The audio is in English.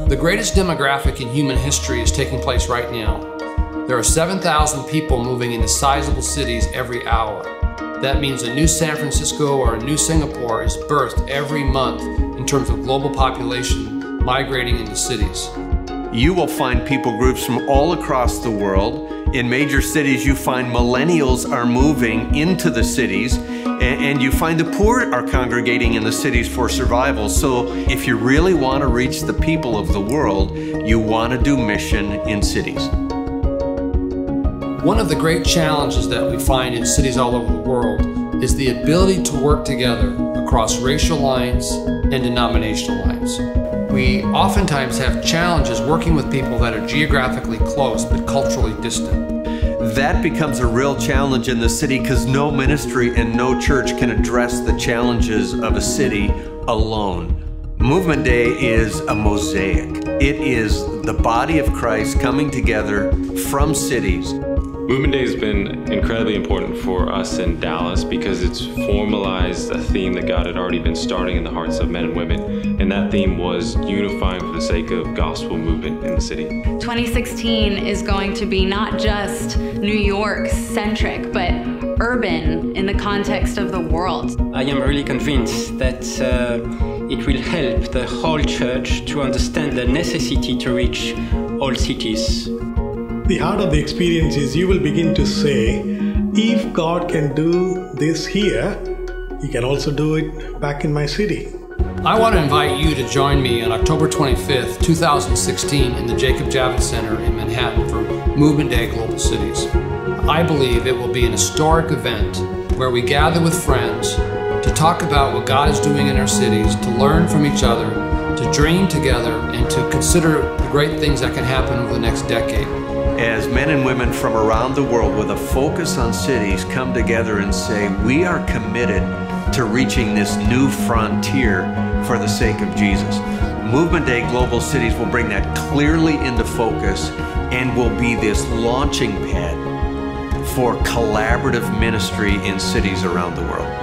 The greatest demographic in human history is taking place right now. There are 7,000 people moving into sizable cities every hour. That means a new San Francisco or a new Singapore is birthed every month in terms of global population migrating into cities. You will find people groups from all across the world. In major cities, you find millennials are moving into the cities, and you find the poor are congregating in the cities for survival. So if you really want to reach the people of the world, you want to do mission in cities. One of the great challenges that we find in cities all over the world is the ability to work together across racial lines and denominational lines. We oftentimes have challenges working with people that are geographically close but culturally distant. That becomes a real challenge in the city because no ministry and no church can address the challenges of a city alone. Movement Day is a mosaic. It is the body of Christ coming together from cities. Movement Day has been incredibly important for us in Dallas because it's formalized a theme that God had already been starting in the hearts of men and women, and that theme was unifying for the sake of gospel movement in the city. 2016 is going to be not just New York-centric, but urban in the context of the world. I am really convinced that it will help the whole church to understand the necessity to reach all cities. The heart of the experience is you will begin to say, if God can do this here, He can also do it back in my city. I want to invite you to join me on October 25th, 2016 in the Jacob Javits Center in Manhattan for Movement Day Global Cities. I believe it will be an historic event where we gather with friends to talk about what God is doing in our cities, to learn from each other, to dream together, and to consider the great things that can happen over the next decade. As men and women from around the world with a focus on cities come together and say, we are committed to reaching this new frontier for the sake of Jesus. Movement Day Global Cities will bring that clearly into focus and will be this launching pad for collaborative ministry in cities around the world.